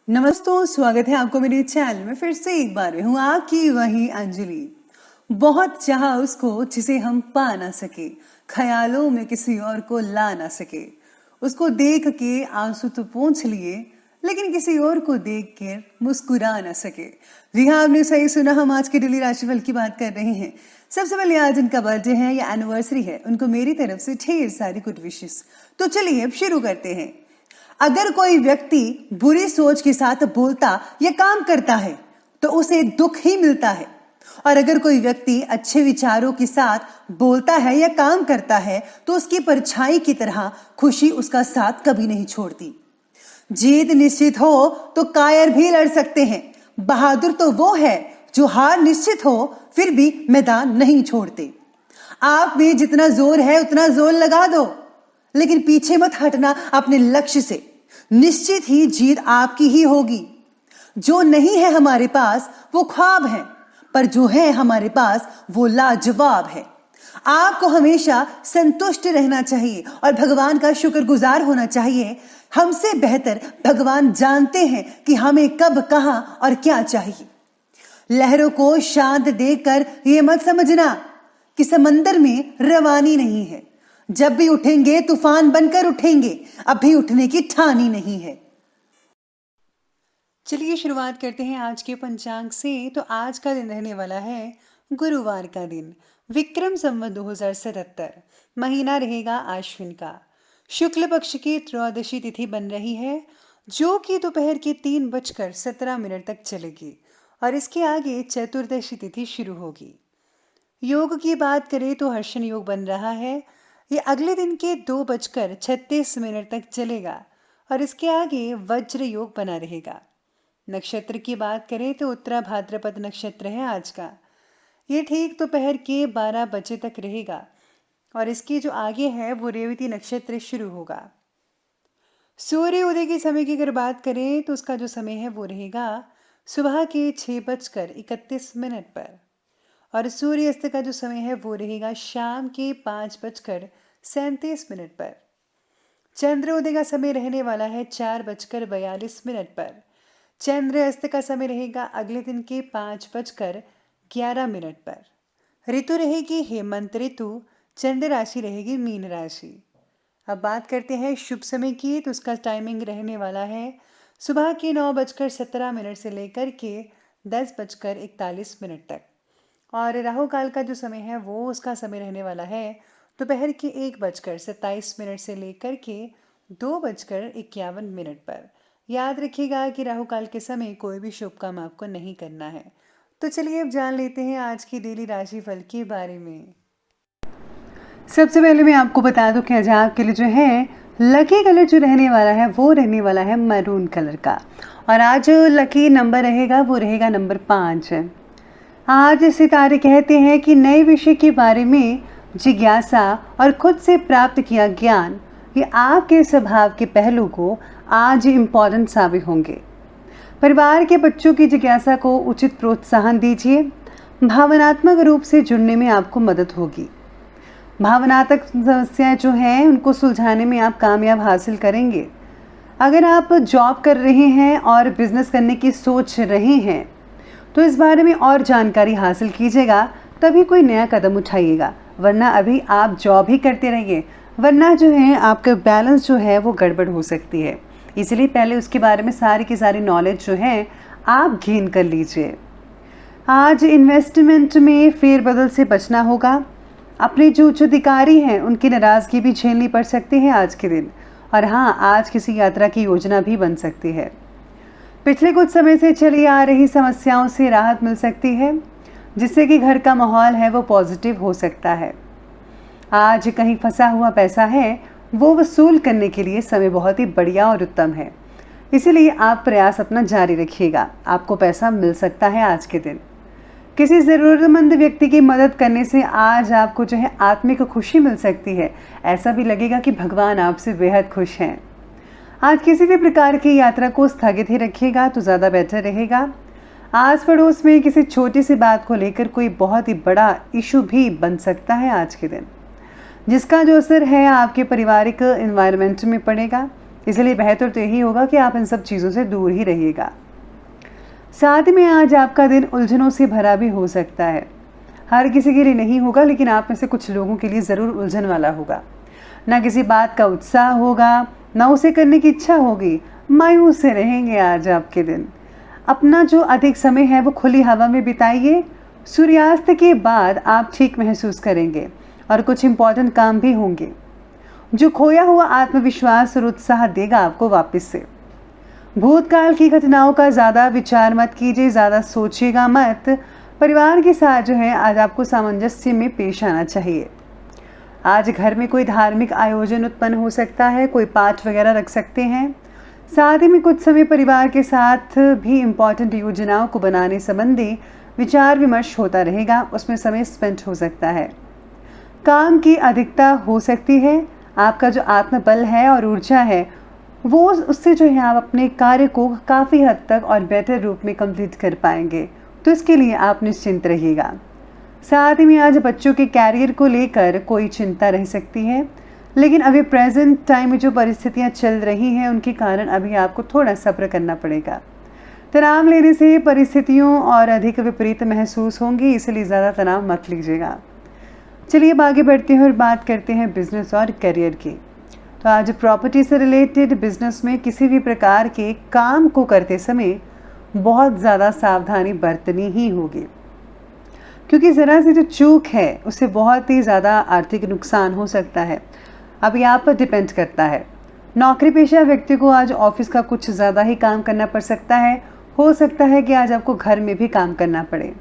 नमस्ते, स्वागत है आपको मेरे चैनल में फिर से एक बार। मैं हूँ आपकी वही अंजलि। बहुत चाहा उसको जिसे हम पा ना सके, ख्यालों में किसी और को ला ना सके। उसको देख के आंसू तो पोंछ लिए, लेकिन किसी और को देख के मुस्कुरा ना सके। जी हाँ, आपने सही सुना, हम आज के डेली राशिफल की बात कर रहे हैं। सबसे पहले आज उनका बर्थडे है या एनिवर्सरी है, उनको मेरी तरफ से ढेर सारी गुड विशेस। तो चलिए अब शुरू करते हैं। अगर कोई व्यक्ति बुरी सोच के साथ बोलता या काम करता है तो उसे दुख ही मिलता है, और अगर कोई व्यक्ति अच्छे विचारों के साथ बोलता है या काम करता है तो उसकी परछाई की तरह खुशी उसका साथ कभी नहीं छोड़ती। जीत निश्चित हो तो कायर भी लड़ सकते हैं। बहादुर तो वो है जो हार निश्चित हो फिर भी मैदान नहीं छोड़ते। आप में जितना जोर है उतना जोर लगा दो, लेकिन पीछे मत हटना अपने लक्ष्य से। निश्चित ही जीत आपकी ही होगी। जो नहीं है हमारे पास वो ख्वाब है, पर जो है हमारे पास वो लाजवाब है। आपको हमेशा संतुष्ट रहना चाहिए और भगवान का शुक्रगुजार होना चाहिए। हमसे बेहतर भगवान जानते हैं कि हमें कब, कहां और क्या चाहिए। लहरों को शांत देखकर ये मत समझना कि समंदर में रवानी नहीं है। जब भी उठेंगे तूफान बनकर उठेंगे, अभी उठने की ठानी नहीं है। चलिए शुरुआत करते हैं आज के पंचांग से। तो आज का दिन रहने वाला है गुरुवार का दिन, विक्रम संवत 2077, महीना रहेगा आश्विन का। शुक्ल पक्ष की त्रयोदशी तिथि बन रही है, जो कि दोपहर के 3:17 तक चलेगी, और इसके आगे चतुर्दशी तिथि शुरू होगी। योग की बात करें तो हर्षण योग बन रहा है। ये अगले दिन के 2:36 तक चलेगा, और इसके आगे वज्र योग बना रहेगा। नक्षत्र की बात करें तो उत्तरा भाद्रपद नक्षत्र है आज का। ये ठीक दोपहर के 12 बजे तक रहेगा, और इसके जो आगे है वो रेवती नक्षत्र शुरू होगा। सूर्य उदय के समय की अगर बात करें तो उसका जो समय है वो रहेगा सुबह के 6:31 पर, और सूर्य अस्त का जो समय है वो रहेगा शाम के 5:37 पर। चंद्र उदय का समय रहने वाला है 4:42 पर। चंद्र अस्त का समय रहेगा अगले दिन के 5:11 पर। ऋतु रहेगी हेमंत ऋतु। चंद्र राशि रहेगी मीन राशि। अब बात करते हैं शुभ समय की, तो उसका टाइमिंग रहने वाला है सुबह के 9:17 से लेकर के 10:41 तक, और राहु काल का जो समय है वो उसका समय रहने वाला है दोपहर के 1:27 से लेकर के 2:51 पर। याद रखिएगा कि राहु काल के समय कोई भी शुभ काम आपको नहीं करना है। तो चलिए अब जान लेते हैं आज की डेली राशिफल के बारे में। सबसे पहले मैं आपको बता दूं कि आज आपके लिए जो है लकी कलर जो रहने वाला है वो रहने वाला है मैरून कलर का, और आज जो लकी नंबर रहेगा वो रहेगा नंबर 5। आज सितारे कहते हैं कि नए विषय के बारे में जिज्ञासा और खुद से प्राप्त किया ज्ञान, ये आपके स्वभाव के पहलू को आज इम्पोर्टेंट साबित होंगे। परिवार के बच्चों की जिज्ञासा को उचित प्रोत्साहन दीजिए। भावनात्मक रूप से जुड़ने में आपको मदद होगी। भावनात्मक समस्याएं जो हैं उनको सुलझाने में आप कामयाब हासिल करेंगे। अगर आप जॉब कर रहे हैं और बिजनेस करने की सोच रहे हैं तो इस बारे में और जानकारी हासिल कीजिएगा, तभी कोई नया कदम उठाइएगा, वरना अभी आप जॉब ही करते रहिए, वरना जो है आपका बैलेंस जो है वो गड़बड़ हो सकती है। इसलिए पहले उसके बारे में सारी की सारी नॉलेज जो है आप गेन कर लीजिए। आज इन्वेस्टमेंट में फेरबदल से बचना होगा। अपने जो उच्च अधिकारी हैं उनकी नाराज़गी भी झेलनी पड़ सकती है आज के दिन, और हाँ, आज किसी यात्रा की योजना भी बन सकती है। पिछले कुछ समय से चली आ रही समस्याओं से राहत मिल सकती है, जिससे कि घर का माहौल है वो पॉजिटिव हो सकता है। आज कहीं फंसा हुआ पैसा है वो वसूल करने के लिए समय बहुत ही बढ़िया और उत्तम है, इसीलिए आप प्रयास अपना जारी रखिएगा। आपको पैसा मिल सकता है आज के दिन। किसी ज़रूरतमंद व्यक्ति की मदद करने से आज आपको जो है आत्मिक खुशी मिल सकती है। ऐसा भी लगेगा कि भगवान आपसे बेहद खुश हैं। आज किसी भी प्रकार की यात्रा को स्थगित ही रखिएगा तो ज़्यादा बेहतर रहेगा। आस पड़ोस में किसी छोटी सी बात को लेकर कोई बहुत ही बड़ा इशू भी बन सकता है आज के दिन, जिसका जो असर है आपके पारिवारिक एनवायरनमेंट में पड़ेगा। इसलिए बेहतर तो यही होगा कि आप इन सब चीज़ों से दूर ही रहिएगा। साथ में आज आपका दिन उलझनों से भरा भी हो सकता है। हर किसी के लिए नहीं होगा, लेकिन आप में से कुछ लोगों के लिए ज़रूर उलझन वाला होगा। ना किसी बात का उत्साह होगा, ना उसे करने की इच्छा होगी। मायूस से रहेंगे आज आपके दिन। अपना जो अधिक समय है वो खुली हवा में बिताइए। सूर्यास्त के बाद आप ठीक महसूस करेंगे और कुछ इम्पोर्टेंट काम भी होंगे जो खोया हुआ आत्मविश्वास और उत्साह देगा आपको वापस से। भूतकाल की घटनाओं का ज़्यादा विचार मत कीजिए, ज़्यादा सोचिएगा मत। परिवार के साथ जो है आज आपको सामंजस्य में पेश आना चाहिए। आज घर में कोई धार्मिक आयोजन उत्पन्न हो सकता है, कोई पाठ वगैरह रख सकते हैं। साथ ही में कुछ समय परिवार के साथ भी इम्पॉर्टेंट योजनाओं को बनाने संबंधी विचार विमर्श होता रहेगा, उसमें समय स्पेंड हो सकता है। काम की अधिकता हो सकती है। आपका जो आत्मबल है और ऊर्जा है वो उससे जो है आप अपने कार्य को काफ़ी हद तक और बेहतर रूप में कंप्लीट कर पाएंगे, तो इसके लिए आप निश्चिंत रहिएगा। साथ ही में आज बच्चों के कैरियर को लेकर कोई चिंता रह सकती है, लेकिन अभी प्रेजेंट टाइम में जो परिस्थितियां चल रही हैं उनके कारण अभी आपको थोड़ा सब्र करना पड़ेगा। तनाव लेने से परिस्थितियों और अधिक विपरीत महसूस होंगी, इसलिए ज़्यादा तनाव मत लीजिएगा। चलिए अब आगे बढ़ते हैं और बात करते हैं बिजनेस और करियर की। तो आज प्रॉपर्टी से रिलेटेड बिजनेस में किसी भी प्रकार के काम को करते समय बहुत ज़्यादा सावधानी बरतनी ही होगी, क्योंकि ज़रा सी जो चूक है उससे बहुत ही ज़्यादा आर्थिक नुकसान हो सकता है। अब ये आप पर डिपेंड करता है। नौकरी पेशा व्यक्ति को आज ऑफिस का कुछ ज़्यादा ही काम करना पड़ सकता है। हो सकता है कि आज आपको घर में भी काम करना पड़े।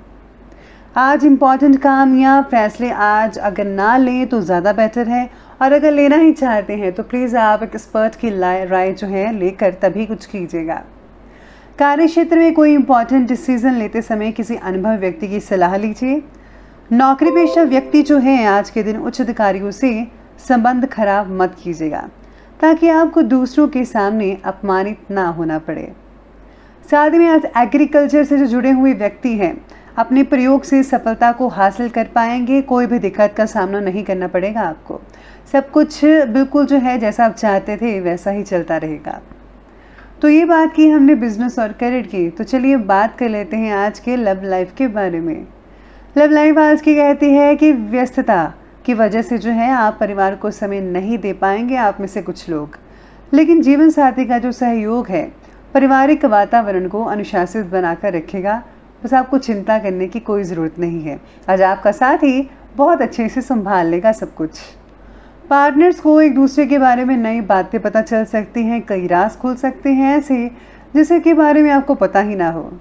आज इम्पॉर्टेंट काम या फैसले आज अगर ना लें तो ज़्यादा बेहतर है, और अगर लेना ही चाहते हैं तो प्लीज़ आप एक एक्सपर्ट की राय जो है लेकर तभी कुछ कीजिएगा। कार्य क्षेत्र में कोई इम्पॉर्टेंट डिसीजन लेते समय किसी अनुभवी व्यक्ति की सलाह लीजिए। नौकरी पेशा व्यक्ति जो है आज के दिन उच्च अधिकारियों से संबंध खराब मत कीजिएगा, ताकि आपको दूसरों के सामने अपमानित ना होना पड़े। साथ में आज एग्रीकल्चर से जो जुड़े हुए व्यक्ति हैं अपने प्रयोग से सफलता को हासिल कर पाएंगे। कोई भी दिक्कत का सामना नहीं करना पड़ेगा आपको। सब कुछ बिल्कुल जो है जैसा आप चाहते थे वैसा ही चलता रहेगा। तो ये बात की हमने बिजनेस और करियर की। तो चलिए बात कर लेते हैं आज के लव लाइफ के बारे में। लव लाइफ आज की कहती है कि व्यस्तता की वजह से जो है आप परिवार को समय नहीं दे पाएंगे, आप में से कुछ लोग। लेकिन जीवन साथी का जो सहयोग है पारिवारिक वातावरण को अनुशासित बनाकर रखेगा। बस आपको चिंता करने की कोई ज़रूरत नहीं है। आज आपका साथी बहुत अच्छे से संभाल लेगा सब कुछ। पार्टनर्स को एक दूसरे के बारे में नई बातें पता चल सकती हैं, कई राज खुल सकते हैं ऐसे जिसके के बारे में आपको पता ही ना हो।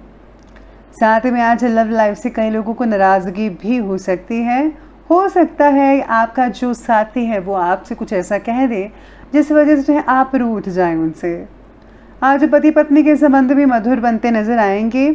साथ में आज लव लाइफ से कई लोगों को नाराज़गी भी हो सकती है। हो सकता है आपका जो साथी है वो आपसे कुछ ऐसा कह दे जिस वजह से जो है आप रूठ जाएं उनसे। आज पति पत्नी के संबंध भी मधुर बनते नजर आएंगे।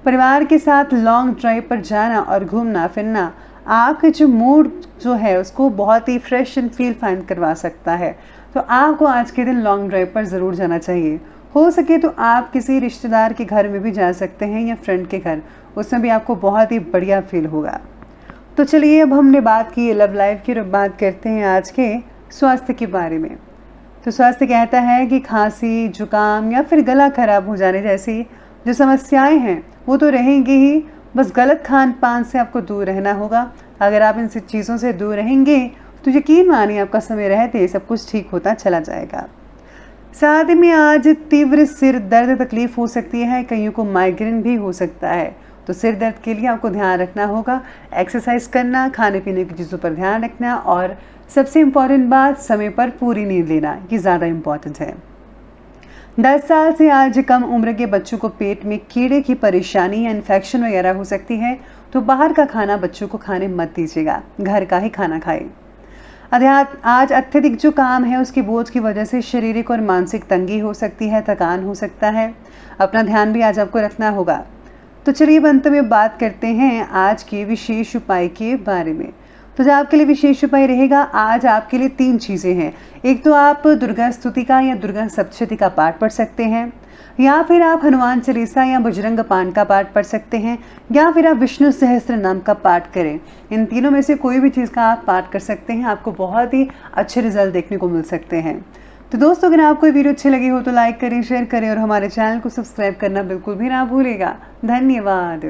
परिवार के साथ लॉन्ग ड्राइव पर जाना और घूमना फिरना आपके जो मूड जो है उसको बहुत ही फ्रेश एंड फील फाइंड करवा सकता है। तो आपको आज के दिन लॉन्ग ड्राइव पर ज़रूर जाना चाहिए। हो सके तो आप किसी रिश्तेदार के घर में भी जा सकते हैं या फ्रेंड के घर, उसमें भी आपको बहुत ही बढ़िया फील होगा। तो चलिए अब हमने बात की लव लाइफ की, अब बात करते हैं आज के स्वास्थ्य के बारे में। तो स्वास्थ्य कहता है कि खांसी, जुकाम या फिर गला खराब हो जाने जैसी जो समस्याएं हैं वो तो रहेंगी ही। बस गलत खान पान से आपको दूर रहना होगा। अगर आप इन सब चीज़ों से दूर रहेंगे तो यकीन मानिए आपका समय रहते सब कुछ ठीक होता चला जाएगा। साथ में आज तीव्र सिर दर्द तकलीफ हो सकती है, कईयों को माइग्रेन भी हो सकता है। तो सिर दर्द के लिए आपको ध्यान रखना होगा, एक्सरसाइज करना, खाने पीने की चीज़ों पर ध्यान रखना, और सबसे इम्पॉर्टेंट बात समय पर पूरी नींद लेना, ये ज़्यादा इम्पॉर्टेंट है। 10 साल से आज कम उम्र के बच्चों को पेट में कीड़े की परेशानी या इन्फेक्शन वगैरह हो सकती है। तो बाहर का खाना बच्चों को खाने मत दीजिएगा, घर का ही खाना खाएं। आज अत्यधिक जो काम है उसकी बोझ की वजह से शारीरिक और मानसिक तंगी हो सकती है, थकान हो सकता है। अपना ध्यान भी आज आपको रखना होगा। तो चलिए अंत में बात करते हैं आज के विशेष उपाय के बारे में। तो जो आपके लिए विशेष उपाय रहेगा, आज आपके लिए 3 चीज़ें हैं। एक तो आप दुर्गा स्तुति का या दुर्गा सप्तशती का पाठ पढ़ सकते हैं, या फिर आप हनुमान चालीसा या बजरंग पाठ का पाठ पढ़ सकते हैं, या फिर आप विष्णु सहस्त्र नाम का पाठ करें। इन तीनों में से कोई भी चीज़ का आप पाठ कर सकते हैं, आपको बहुत ही अच्छे रिजल्ट देखने को मिल सकते हैं। तो दोस्तों, अगर आपको ये वीडियो अच्छी लगी हो तो लाइक करें, शेयर करें और हमारे चैनल को सब्सक्राइब करना बिल्कुल भी ना भूलिएगा। धन्यवाद।